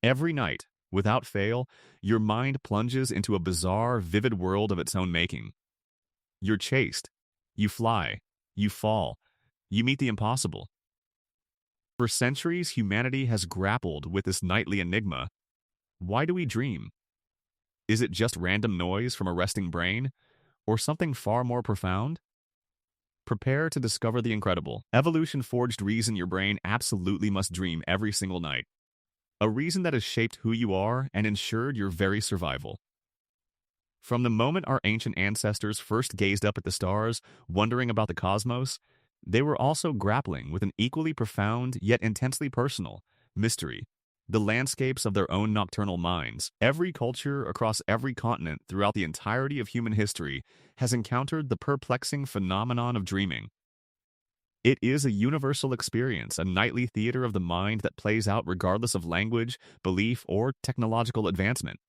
Every night, without fail, your mind plunges into a bizarre, vivid world of its own making. You're chased. You fly. You fall. You meet the impossible. For centuries, humanity has grappled with this nightly enigma. Why do we dream? Is it just random noise from a resting brain, or something far more profound? Prepare to discover the incredible. Evolution forged reason your brain absolutely must dream every single night. A reason that has shaped who you are and ensured your very survival. From the moment our ancient ancestors first gazed up at the stars, wondering about the cosmos, they were also grappling with an equally profound yet intensely personal mystery, the landscapes of their own nocturnal minds. Every culture across every continent throughout the entirety of human history has encountered the perplexing phenomenon of dreaming. It is a universal experience, a nightly theater of the mind that plays out regardless of language, belief, or technological advancement.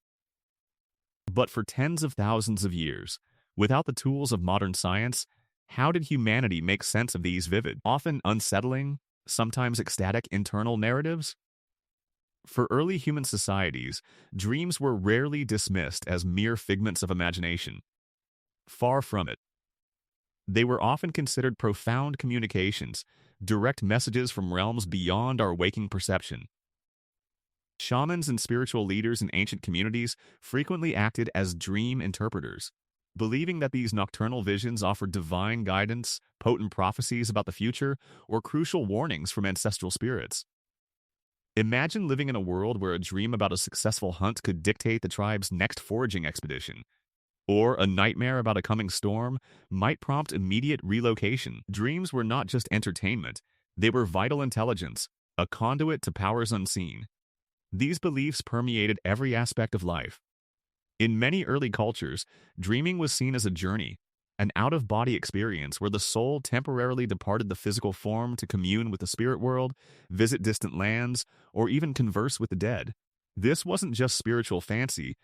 But for tens of thousands of years, without the tools of modern science, how did humanity make sense of these vivid, often unsettling, sometimes ecstatic internal narratives? For early human societies, dreams were rarely dismissed as mere figments of imagination. Far from it. They were often considered profound communications, direct messages from realms beyond our waking perception. Shamans and spiritual leaders in ancient communities frequently acted as dream interpreters, believing that these nocturnal visions offered divine guidance, potent prophecies about the future, or crucial warnings from ancestral spirits. Imagine living in a world where a dream about a successful hunt could dictate the tribe's next foraging expedition, or a nightmare about a coming storm might prompt immediate relocation. Dreams were not just entertainment, they were vital intelligence, a conduit to powers unseen. These beliefs permeated every aspect of life. In many early cultures, dreaming was seen as a journey, an out-of-body experience where the soul temporarily departed the physical form to commune with the spirit world, visit distant lands, or even converse with the dead. This wasn't just spiritual fancy,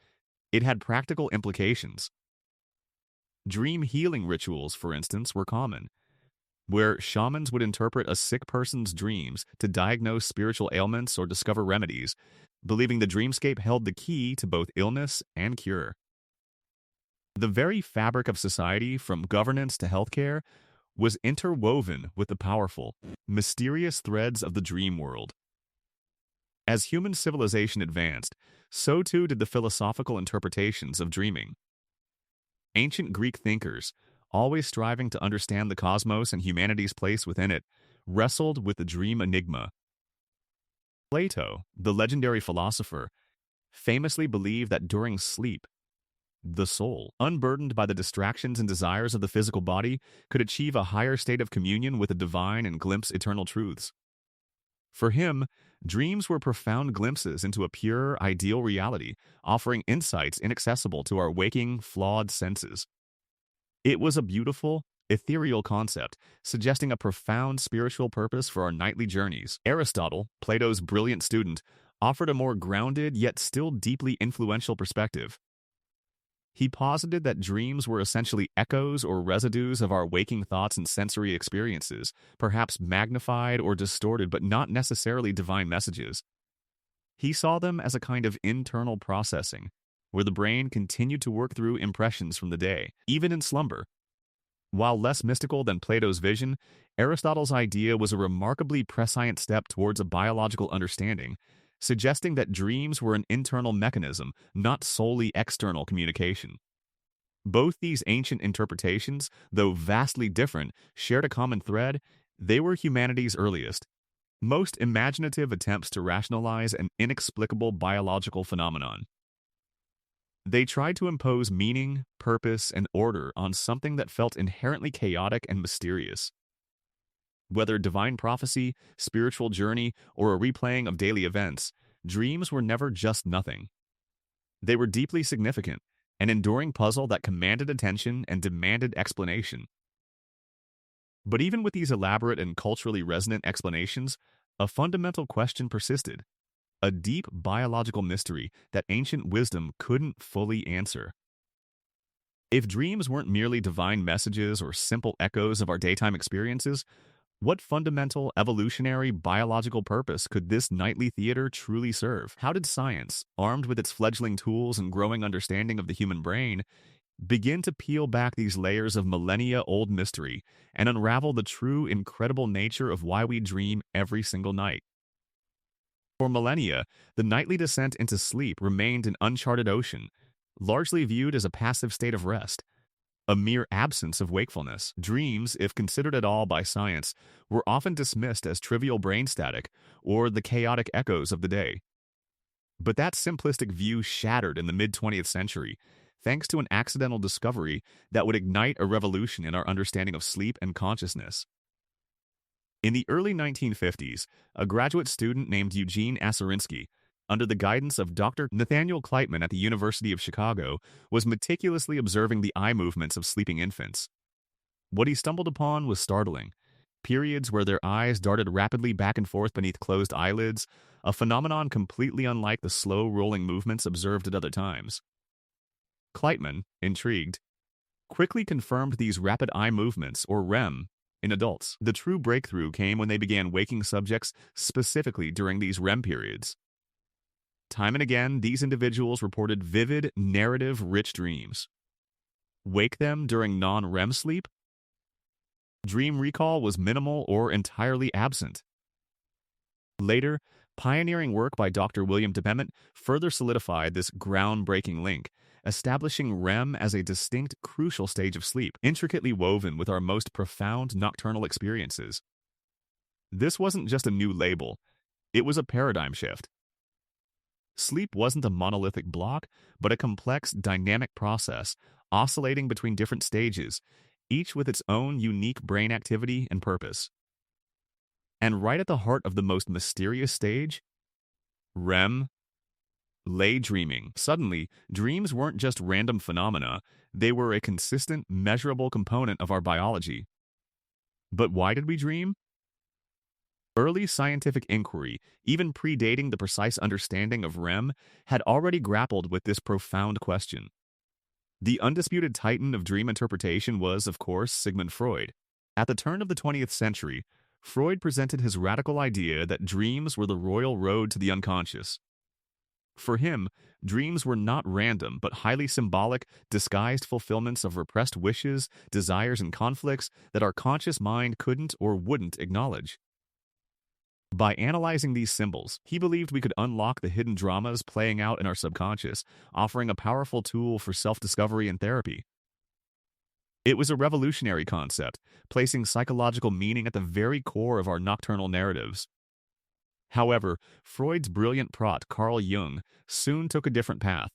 it had practical implications. Dream healing rituals, for instance, were common, where shamans would interpret a sick person's dreams to diagnose spiritual ailments or discover remedies, believing the dreamscape held the key to both illness and cure. The very fabric of society, from governance to healthcare, was interwoven with the powerful, mysterious threads of the dream world. As human civilization advanced, so too did the philosophical interpretations of dreaming. Ancient Greek thinkers, always striving to understand the cosmos and humanity's place within it, wrestled with the dream enigma. Plato, the legendary philosopher, famously believed that during sleep, the soul, unburdened by the distractions and desires of the physical body, could achieve a higher state of communion with the divine and glimpse eternal truths. For him, dreams were profound glimpses into a pure, ideal reality, offering insights inaccessible to our waking, flawed senses. It was a beautiful, ethereal concept, suggesting a profound spiritual purpose for our nightly journeys. Aristotle, Plato's brilliant student, offered a more grounded yet still deeply influential perspective. He posited that dreams were essentially echoes or residues of our waking thoughts and sensory experiences, perhaps magnified or distorted but not necessarily divine messages. He saw them as a kind of internal processing, where the brain continued to work through impressions from the day, even in slumber. While less mystical than Plato's vision, Aristotle's idea was a remarkably prescient step towards a biological understanding, suggesting that dreams were an internal mechanism, not solely external communication. Both these ancient interpretations, though vastly different, shared a common thread: they were humanity's earliest, most imaginative attempts to rationalize an inexplicable biological phenomenon. They tried to impose meaning, purpose, and order on something that felt inherently chaotic and mysterious. Whether divine prophecy, spiritual journey, or a replaying of daily events, dreams were never just nothing. They were deeply significant, an enduring puzzle that commanded attention and demanded explanation. But even with these elaborate and culturally resonant explanations, a fundamental question persisted, a deep biological mystery that ancient wisdom couldn't fully answer. If dreams weren't merely divine messages or simple echoes of our daytime experiences, What fundamental, evolutionary, biological purpose could this nightly theater truly serve? How did science, armed with its fledgling tools and growing understanding of the human brain, begin to peel back these layers of millennia-old mystery and unravel the true, incredible nature of why we dream every single night? For millennia, the nightly descent into sleep remained an uncharted ocean, largely viewed as a passive state of rest, a mere absence of wakefulness. Dreams, if considered at all by science, were often dismissed as trivial brain static or the chaotic echoes of the day. But that simplistic view shattered in the mid-20th century, thanks to an accidental discovery that would ignite a revolution in our understanding of sleep and consciousness. In the early 1950s, a graduate student named Eugene Aserinsky, under the guidance of Dr. Nathaniel Kleitman at the University of Chicago, was meticulously observing the eye movements of sleeping infants. What he stumbled upon was startling. Periods where their eyes darted rapidly back and forth beneath closed eyelids, a phenomenon completely unlike the slow rolling movements observed at other times. Kleitman, intrigued, quickly confirmed these rapid eye movements, or REM, in adults. The true breakthrough came when they began waking subjects specifically during these REM periods. Time and again, these individuals reported vivid, narrative-rich dreams. Wake them during non-REM sleep? Dream recall was minimal or entirely absent. Later, pioneering work by Dr. William DeBement further solidified this groundbreaking link, establishing REM as a distinct, crucial stage of sleep, intricately woven with our most profound nocturnal experiences. This wasn't just a new label, it was a paradigm shift. Sleep wasn't a monolithic block, but a complex, dynamic process, oscillating between different stages, each with its own unique brain activity and purpose. And right at the heart of the most mysterious stage, REM, lay dreaming. Suddenly, dreams weren't just random phenomena, they were a consistent, measurable component of our biology. But why did we dream? Early scientific inquiry, even predating the precise understanding of REM, had already grappled with this profound question. The undisputed titan of dream interpretation was, of course, Sigmund Freud. At the turn of the 20th century, Freud presented his radical idea that dreams were the royal road to the unconscious. For him, dreams were not random, but highly symbolic, disguised fulfillments of repressed wishes, desires, and conflicts that our conscious mind couldn't or wouldn't acknowledge. By analyzing these symbols, he believed we could unlock the hidden dramas playing out in our subconscious, offering a powerful tool for self-discovery and therapy. It was a revolutionary concept, placing psychological meaning at the very core of our nocturnal narratives. However, Freud's brilliant prot, Carl Jung, soon took a different path.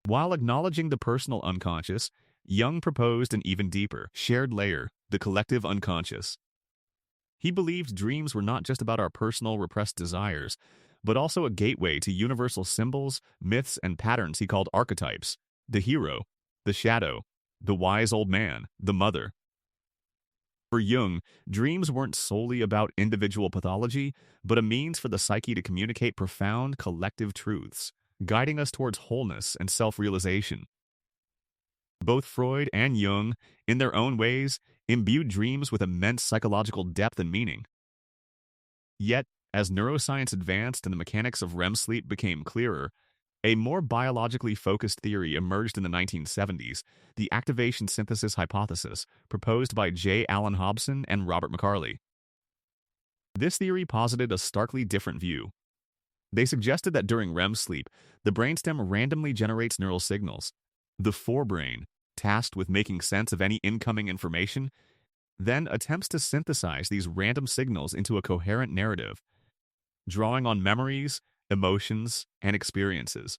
While acknowledging the personal unconscious, Jung proposed an even deeper, shared layer, the collective unconscious. He believed dreams were not just about our personal repressed desires, but also a gateway to universal symbols, myths, and patterns he called archetypes: the hero, the shadow, the wise old man, the mother. For Jung, dreams weren't solely about individual pathology, but a means for the psyche to communicate profound collective truths, guiding us towards wholeness and self-realization. Both Freud and Jung, in their own ways, imbued dreams with immense psychological depth and meaning. Yet, as neuroscience advanced and the mechanics of REM sleep became clearer, a more biologically focused theory emerged in the 1970s, the activation synthesis hypothesis, proposed by J. Allen Hobson and Robert McCarley. This theory posited a starkly different view. They suggested that during REM sleep, the brainstem randomly generates neural signals. The forebrain, tasked with making sense of any incoming information, then attempts to synthesize these random signals into a coherent narrative, drawing on memories, emotions, and experiences.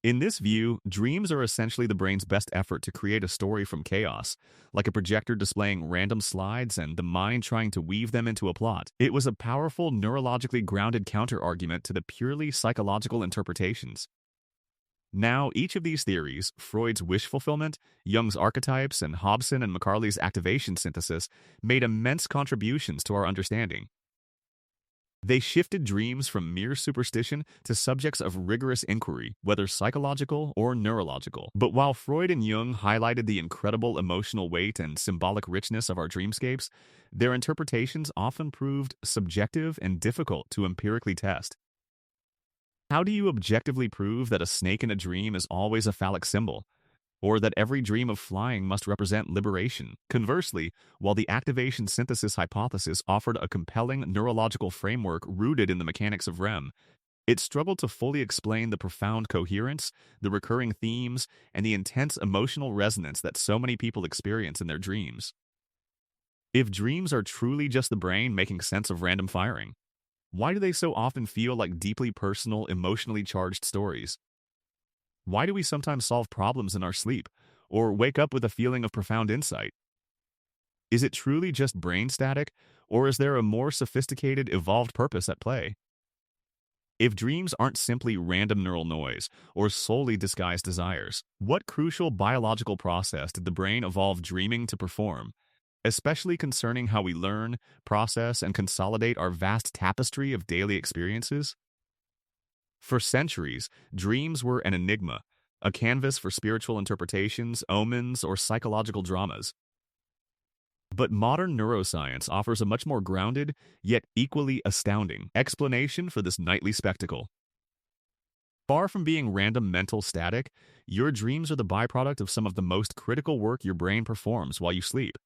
In this view, dreams are essentially the brain's best effort to create a story from chaos, like a projector displaying random slides and the mind trying to weave them into a plot. It was a powerful, neurologically grounded counter-argument to the purely psychological interpretations. Now, each of these theories, Freud's wish fulfillment, Jung's archetypes, and Hobson and McCarley's activation synthesis, made immense contributions to our understanding. They shifted dreams from mere superstition to subjects of rigorous inquiry, whether psychological or neurological. But while Freud and Jung highlighted the incredible emotional weight and symbolic richness of our dreamscapes, their interpretations often proved subjective and difficult to empirically test. How do you objectively prove that a snake in a dream is always a phallic symbol? Or that every dream of flying must represent liberation? Conversely, while the activation synthesis hypothesis offered a compelling neurological framework rooted in the mechanics of REM, it struggled to fully explain the profound coherence, the recurring themes, and the intense emotional resonance that so many people experience in their dreams. If dreams are truly just the brain making sense of random firing, why do they so often feel like deeply personal, emotionally charged stories? Why do we sometimes solve problems in our sleep, or wake up with a feeling of profound insight? Is it truly just brain static, or is there a more sophisticated, evolved purpose at play? If dreams aren't simply random neural noise, or solely disguised desires, what crucial biological process did the brain evolve dreaming to perform, especially concerning how we learn, process, and consolidate our vast tapestry of daily experiences? For centuries, dreams were an enigma, a canvas for spiritual interpretations, omens, or psychological dramas. But modern neuroscience offers a much more grounded, yet equally astounding, explanation for this nightly spectacle. Far from being random mental static, your dreams are the byproduct of some of the most critical work your brain performs while you sleep.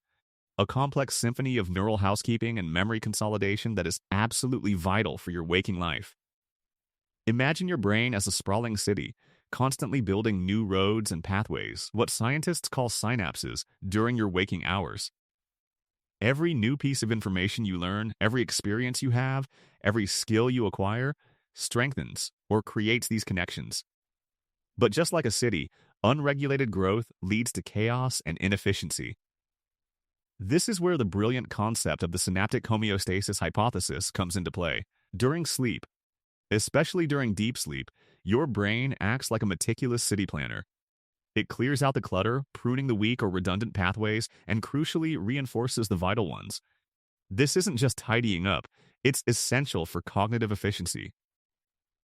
A complex symphony of neural housekeeping and memory consolidation that is absolutely vital for your waking life. Imagine your brain as a sprawling city, constantly building new roads and pathways, what scientists call synapses, during your waking hours. Every new piece of information you learn, every experience you have, every skill you acquire, strengthens or creates these connections. But just like a city, unregulated growth leads to chaos and inefficiency. This is where the brilliant concept of the synaptic homeostasis hypothesis comes into play. During sleep, especially during deep sleep, your brain acts like a meticulous city planner. It clears out the clutter, pruning the weak or redundant pathways, and crucially reinforces the vital ones. This isn't just tidying up, it's essential for cognitive efficiency.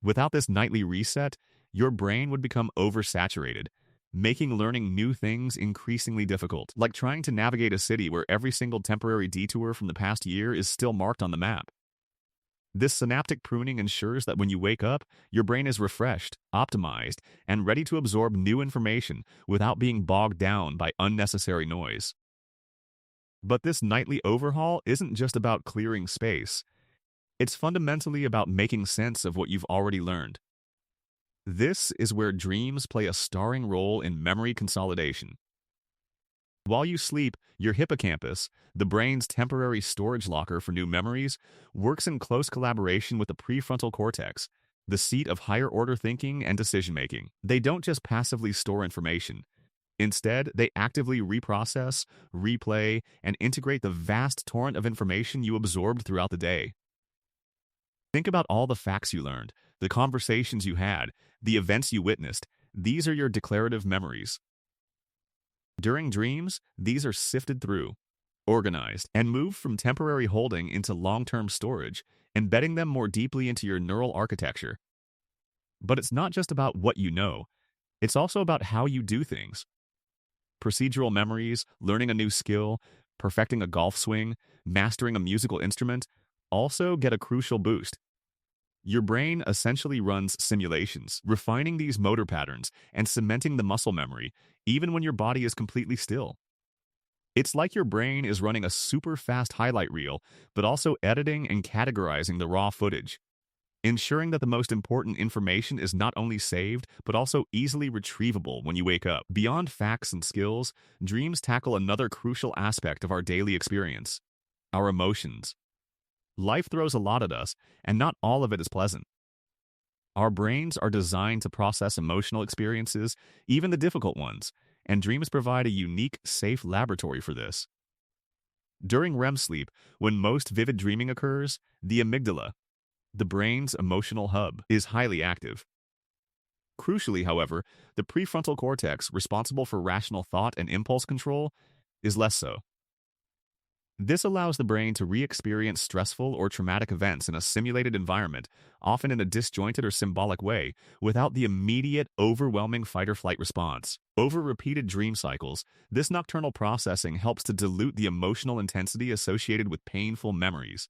Without this nightly reset, your brain would become oversaturated, making learning new things increasingly difficult, like trying to navigate a city where every single temporary detour from the past year is still marked on the map. This synaptic pruning ensures that when you wake up, your brain is refreshed, optimized, and ready to absorb new information without being bogged down by unnecessary noise. But this nightly overhaul isn't just about clearing space. It's fundamentally about making sense of what you've already learned. This is where dreams play a starring role in memory consolidation. While you sleep, your hippocampus, the brain's temporary storage locker for new memories, works in close collaboration with the prefrontal cortex, the seat of higher-order thinking and decision-making. They don't just passively store information. Instead, they actively reprocess, replay, and integrate the vast torrent of information you absorbed throughout the day. Think about all the facts you learned, the conversations you had, the events you witnessed. These are your declarative memories. During dreams, these are sifted through, organized, and moved from temporary holding into long-term storage, embedding them more deeply into your neural architecture. But it's not just about what you know, it's also about how you do things. Procedural memories, learning a new skill, perfecting a golf swing, mastering a musical instrument, also get a crucial boost. Your brain essentially runs simulations, refining these motor patterns and cementing the muscle memory, even when your body is completely still. It's like your brain is running a super fast highlight reel, but also editing and categorizing the raw footage, ensuring that the most important information is not only saved, but also easily retrievable when you wake up. Beyond facts and skills, dreams tackle another crucial aspect of our daily experience: our emotions. Life throws a lot at us, and not all of it is pleasant. Our brains are designed to process emotional experiences, even the difficult ones, and dreams provide a unique, safe laboratory for this. During REM sleep, when most vivid dreaming occurs, the amygdala, the brain's emotional hub, is highly active. Crucially, however, the prefrontal cortex, responsible for rational thought and impulse control, is less so. This allows the brain to re-experience stressful or traumatic events in a simulated environment, often in a disjointed or symbolic way, without the immediate, overwhelming fight-or-flight response. Over repeated dream cycles, this nocturnal processing helps to dilute the emotional intensity associated with painful memories.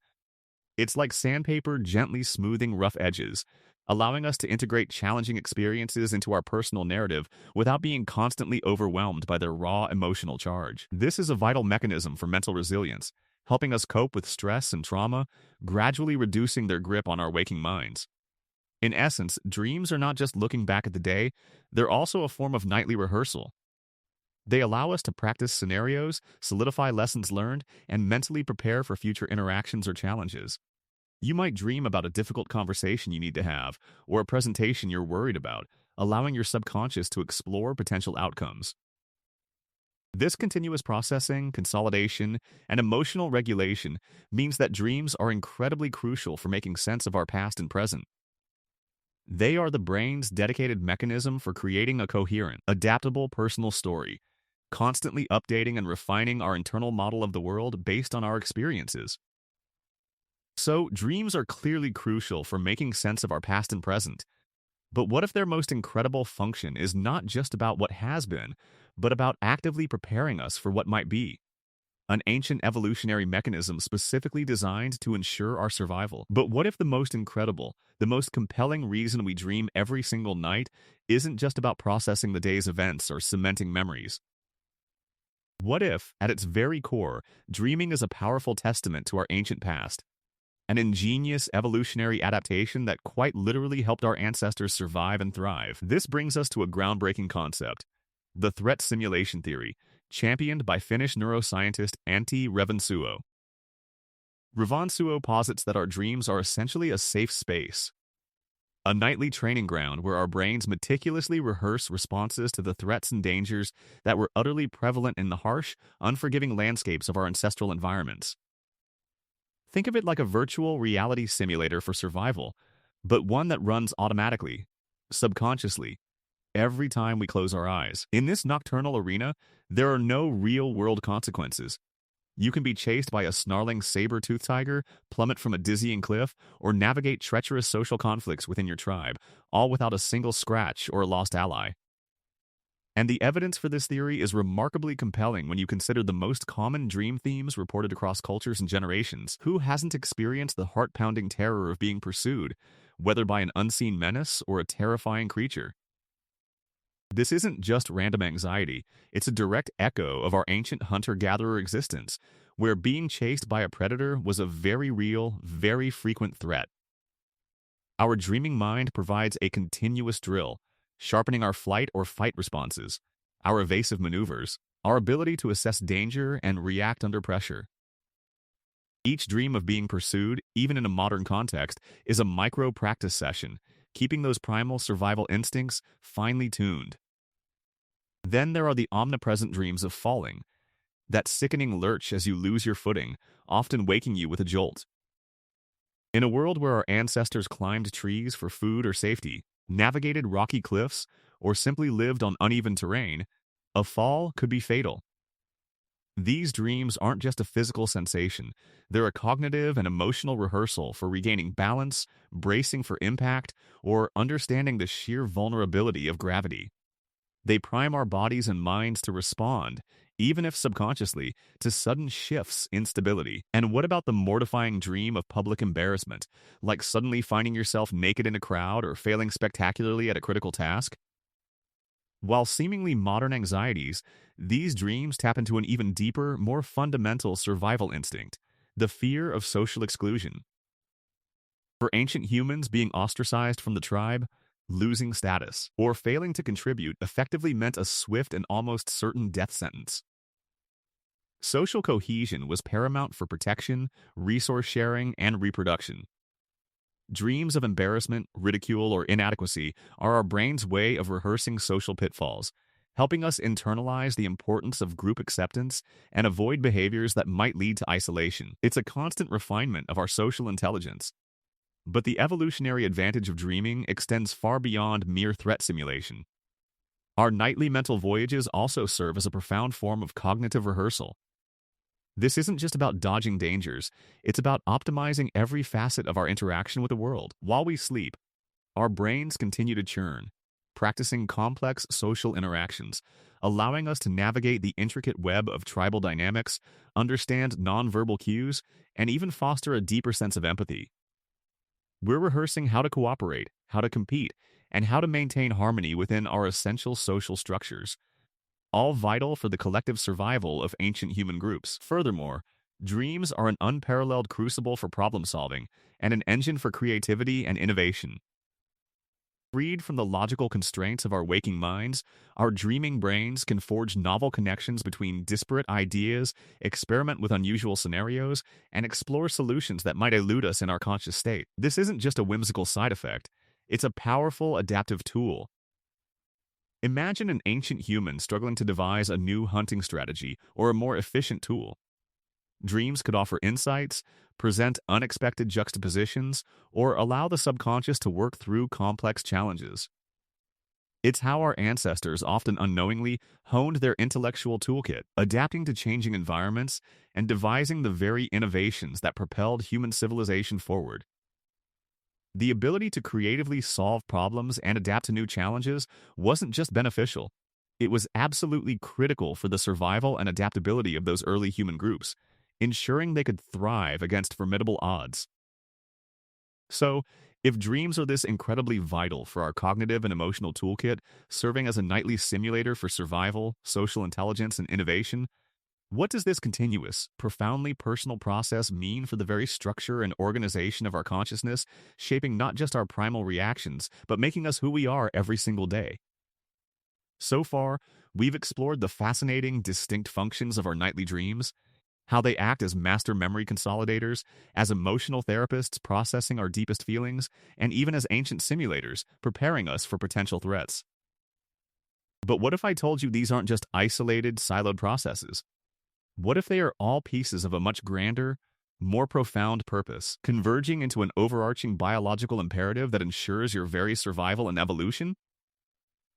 It's like sandpaper gently smoothing rough edges, allowing us to integrate challenging experiences into our personal narrative without being constantly overwhelmed by their raw emotional charge. This is a vital mechanism for mental resilience, helping us cope with stress and trauma, gradually reducing their grip on our waking minds. In essence, dreams are not just looking back at the day, they're also a form of nightly rehearsal. They allow us to practice scenarios, solidify lessons learned, and mentally prepare for future interactions or challenges. You might dream about a difficult conversation you need to have, or a presentation you're worried about, allowing your subconscious to explore potential outcomes. This continuous processing, consolidation, and emotional regulation means that dreams are incredibly crucial for making sense of our past and present. They are the brain's dedicated mechanism for creating a coherent, adaptable personal story, constantly updating and refining our internal model of the world based on our experiences. So, dreams are clearly crucial for making sense of our past and present. But what if their most incredible function is not just about what has been, but about actively preparing us for what might be? An ancient evolutionary mechanism specifically designed to ensure our survival. But what if the most incredible, the most compelling reason we dream every single night isn't just about processing the day's events or cementing memories? What if, at its very core, dreaming is a powerful testament to our ancient past? An ingenious evolutionary adaptation that quite literally helped our ancestors survive and thrive. This brings us to a groundbreaking concept: the threat simulation theory, championed by Finnish neuroscientist Antti Revonsuo. Revonsuo posits that our dreams are essentially a safe space, a nightly training ground where our brains meticulously rehearse responses to the threats and dangers that were utterly prevalent in the harsh, unforgiving landscapes of our ancestral environments. Think of it like a virtual reality simulator for survival, but one that runs automatically, subconsciously, every time we close our eyes. In this nocturnal arena, there are no real-world consequences. You can be chased by a snarling saber-toothed tiger, plummet from a dizzying cliff, or navigate treacherous social conflicts within your tribe, all without a single scratch or a lost ally. And the evidence for this theory is remarkably compelling when you consider the most common dream themes reported across cultures and generations. Who hasn't experienced the heart-pounding terror of being pursued, whether by an unseen menace or a terrifying creature? This isn't just random anxiety, it's a direct echo of our ancient hunter-gatherer existence, where being chased by a predator was a very real, very frequent threat. Our dreaming mind provides a continuous drill, sharpening our flight or fight responses, our evasive maneuvers, our ability to assess danger and react under pressure. Each dream of being pursued, even in a modern context, is a micro-practice session, keeping those primal survival instincts finely tuned. Then there are the omnipresent dreams of falling, that sickening lurch as you lose your footing, often waking you with a jolt. In a world where our ancestors climbed trees for food or safety, navigated rocky cliffs, or simply lived on uneven terrain, a fall could be fatal. These dreams aren't just a physical sensation, they're a cognitive and emotional rehearsal for regaining balance, bracing for impact, or understanding the sheer vulnerability of gravity. They prime our bodies and minds to respond, even if subconsciously, to sudden shifts in stability. And what about the mortifying dream of public embarrassment, like suddenly finding yourself naked in a crowd or failing spectacularly at a critical task? While seemingly modern anxieties, these dreams tap into an even deeper, more fundamental survival instinct: the fear of social exclusion. For ancient humans, being ostracized from the tribe, losing status, or failing to contribute effectively meant a swift and almost certain death sentence. Social cohesion was paramount for protection, resource sharing, and reproduction. Dreams of embarrassment, ridicule, or inadequacy are our brain's way of rehearsing social pitfalls, helping us internalize the importance of group acceptance and avoid behaviors that might lead to isolation. It's a constant refinement of our social intelligence. But the evolutionary advantage of dreaming extends far beyond mere threat simulation. Our nightly mental voyages also serve as a profound form of cognitive rehearsal. This isn't just about dodging dangers, it's about optimizing every facet of our interaction with the world. While we sleep, our brains continue to churn, practicing complex social interactions, allowing us to navigate the intricate web of tribal dynamics, understand nonverbal cues, and even foster a deeper sense of empathy. We're rehearsing how to cooperate, how to compete, and how to maintain harmony within our essential social structures, all vital for the collective survival of ancient human groups. Furthermore, dreams are an unparalleled crucible for problem solving and an engine for creativity and innovation. Freed from the logical constraints of our waking minds, our dreaming brains can forge novel connections between disparate ideas, experiment with unusual scenarios, and explore solutions that might elude us in our conscious state. This isn't just a whimsical side effect, it's a powerful adaptive tool. Imagine an ancient human struggling to devise a new hunting strategy or a more efficient tool. Dreams could offer insights, present unexpected juxtapositions, or allow the subconscious to work through complex challenges. It's how our ancestors often unknowingly honed their intellectual toolkit, adapting to changing environments and devising the very innovations that propelled human civilization forward. The ability to creatively solve problems and adapt to new challenges wasn't just beneficial. It was absolutely critical for the survival and adaptability of those early human groups, ensuring they could thrive against formidable odds. So, if dreams are this incredibly vital for our cognitive and emotional toolkit, serving as a nightly simulator for survival, social intelligence, and innovation, what does this continuous, profoundly personal process mean for the very structure and organization of our consciousness, shaping not just our primal reactions, but making us who we are every single day? So far, we've explored the fascinating, distinct functions of our nightly dreams, how they act as master memory consolidators, as emotional therapists processing our deepest feelings, and even as ancient simulators preparing us for potential threats. But what if I told you these aren't just isolated, siloed processes? What if they are all pieces of a much grander, more profound purpose, converging into an overarching biological imperative that ensures your very survival and evolution?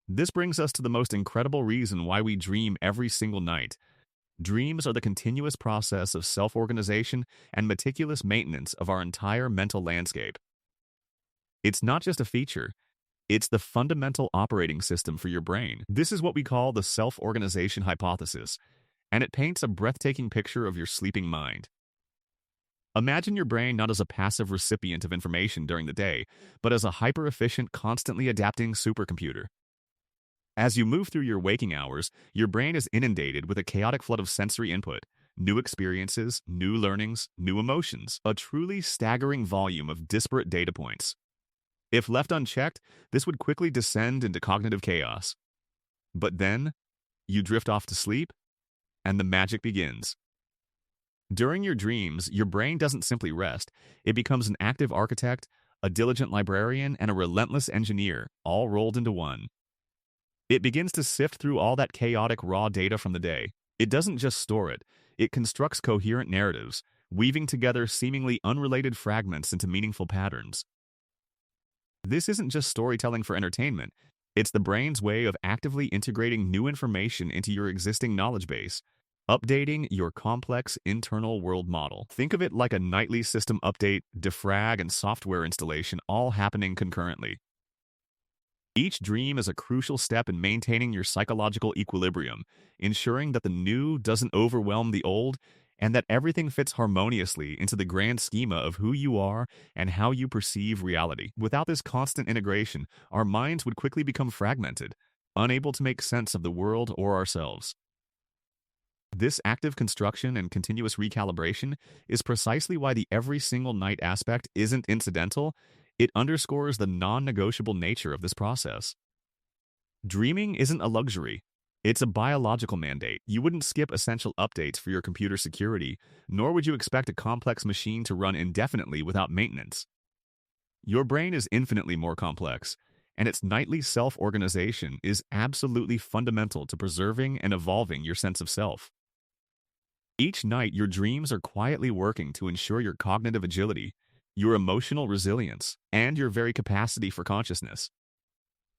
This brings us to the most incredible reason why we dream every single night. Dreams are the continuous process of self-organization and meticulous maintenance of our entire mental landscape. It's not just a feature, it's the fundamental operating system for your brain. This is what we call the self-organization hypothesis, and it paints a breathtaking picture of your sleeping mind. Imagine your brain not as a passive recipient of information during the day, but as a hyper-efficient, constantly adapting supercomputer. As you move through your waking hours, your brain is inundated with a chaotic flood of sensory input, new experiences, new learnings, new emotions, a truly staggering volume of disparate data points. If left unchecked, this would quickly descend into cognitive chaos. But then, you drift off to sleep, and the magic begins. During your dreams, your brain doesn't simply rest. It becomes an active architect, a diligent librarian, and a relentless engineer, all rolled into one. It begins to sift through all that chaotic raw data from the day. It doesn't just store it, it constructs coherent narratives, weaving together seemingly unrelated fragments into meaningful patterns. This isn't just storytelling for entertainment. It's the brain's way of actively integrating new information into your existing knowledge base, updating your complex internal world model. Think of it like a nightly system update, defrag, and software installation all happening concurrently. Each dream is a crucial step in maintaining your psychological equilibrium, ensuring that the new doesn't overwhelm the old and that everything fits harmoniously into the grand schema of who you are and how you perceive reality. Without this constant integration, our minds would quickly become fragmented, unable to make sense of the world or ourselves. This active construction and continuous recalibration is precisely why the every single night aspect isn't incidental. It underscores the non-negotiable nature of this process. Dreaming isn't a luxury. It's a biological mandate. You wouldn't skip essential updates for your computer security, nor would you expect a complex machine to run indefinitely without maintenance. Your brain is infinitely more complex, and its nightly self-organization is absolutely fundamental to preserving and evolving your sense of self. Each night, your dreams are quietly working to ensure your cognitive agility, your emotional resilience, and your very capacity for consciousness.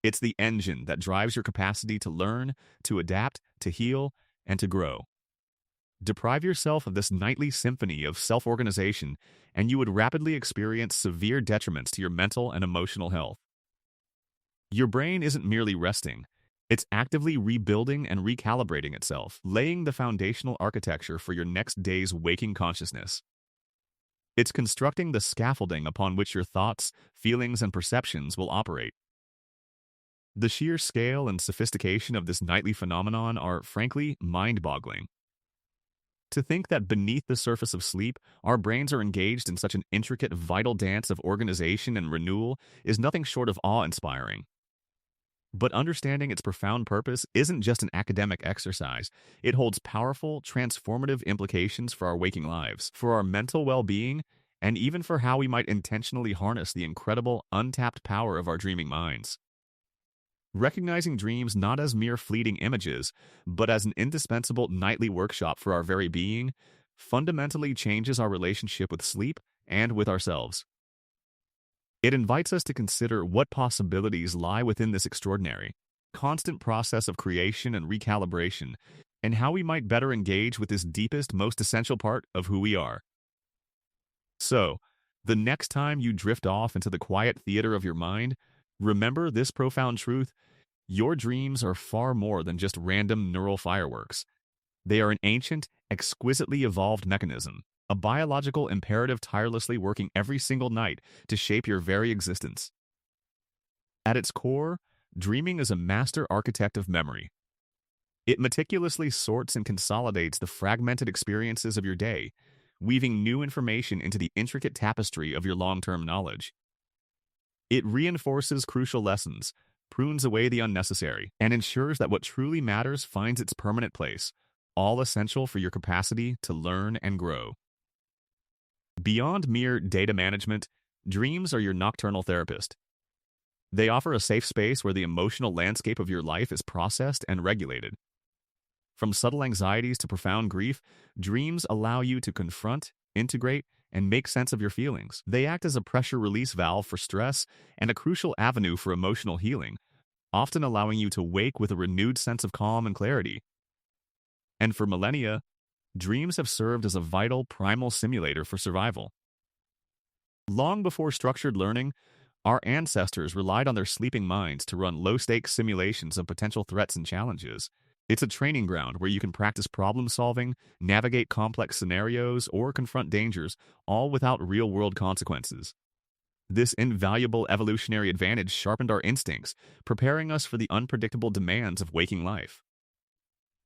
It's the engine that drives your capacity to learn, to adapt, to heal, and to grow. Deprive yourself of this nightly symphony of self-organization, and you would rapidly experience severe detriments to your mental and emotional health. Your brain isn't merely resting. It's actively rebuilding and recalibrating itself, laying the foundational architecture for your next day's waking consciousness. It's constructing the scaffolding upon which your thoughts, feelings, and perceptions will operate. The sheer scale and sophistication of this nightly phenomenon are, frankly, mind-boggling. To think that beneath the surface of sleep, our brains are engaged in such an intricate, vital dance of organization and renewal is nothing short of awe-inspiring. But understanding its profound purpose isn't just an academic exercise. It holds powerful, transformative implications for our waking lives, for our mental well-being, and even for how we might intentionally harness the incredible, untapped power of our dreaming minds. Recognizing dreams not as mere fleeting images, but as an indispensable nightly workshop for our very being, fundamentally changes our relationship with sleep and with ourselves. It invites us to consider what possibilities lie within this extraordinary, constant process of creation and recalibration, and how we might better engage with this deepest, most essential part of who we are. So, the next time you drift off into the quiet theater of your mind, remember this profound truth: your dreams are far more than just random neural fireworks. They are an ancient, exquisitely evolved mechanism, a biological imperative tirelessly working every single night to shape your very existence. At its core, dreaming is a master architect of memory. It meticulously sorts and consolidates the fragmented experiences of your day, weaving new information into the intricate tapestry of your long-term knowledge. It reinforces crucial lessons, prunes away the unnecessary, and ensures that what truly matters finds its permanent place, all essential for your capacity to learn and grow. Beyond mere data management, dreams are your nocturnal therapist. They offer a safe space where the emotional landscape of your life is processed and regulated. From subtle anxieties to profound grief, dreams allow you to confront, integrate, and make sense of your feelings. They act as a pressure release valve for stress and a crucial avenue for emotional healing, often allowing you to wake with a renewed sense of calm and clarity. And for millennia, dreams have served as a vital primal simulator for survival. Long before structured learning, our ancestors relied on their sleeping minds to run low-stakes simulations of potential threats and challenges. It's a training ground where you can practice problem-solving, navigate complex scenarios, or confront dangers, all without real-world consequences. This invaluable evolutionary advantage sharpened our instincts, preparing us for the unpredictable demands of waking life.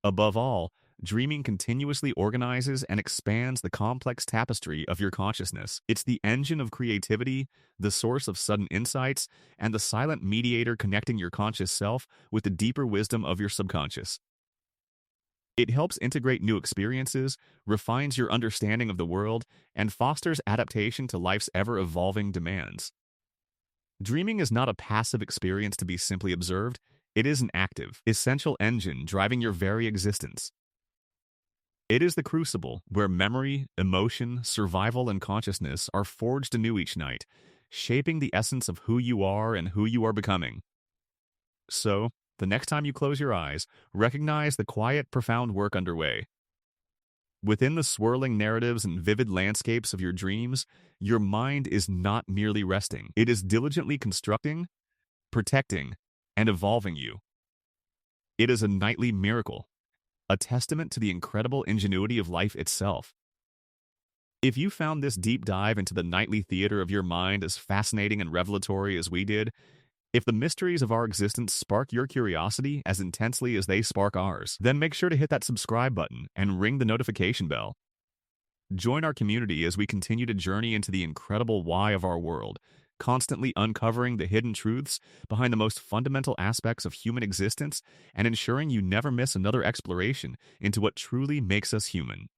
Above all, dreaming continuously organizes and expands the complex tapestry of your consciousness. It's the engine of creativity, the source of sudden insights, and the silent mediator connecting your conscious self with the deeper wisdom of your subconscious. It helps integrate new experiences, refines your understanding of the world, and fosters adaptation to life's ever-evolving demands. Dreaming is not a passive experience to be simply observed. It is an active, essential engine driving your very existence. It is the crucible where memory, emotion, survival, and consciousness are forged anew each night, shaping the essence of who you are and who you are becoming. So, the next time you close your eyes, recognize the quiet, profound work underway. Within the swirling narratives and vivid landscapes of your dreams, your mind is not merely resting. It is diligently constructing, protecting, and evolving you. It is a nightly miracle, a testament to the incredible ingenuity of life itself. If you found this deep dive into the nightly theater of your mind as fascinating and revelatory as we did, if the mysteries of our existence spark your curiosity as intensely as they spark ours, then make sure to hit that subscribe button and ring the notification bell. Join our community as we continue to journey into the incredible why of our world, constantly uncovering the hidden truths behind the most fundamental aspects of human existence and ensuring you never miss another exploration into what truly makes us human.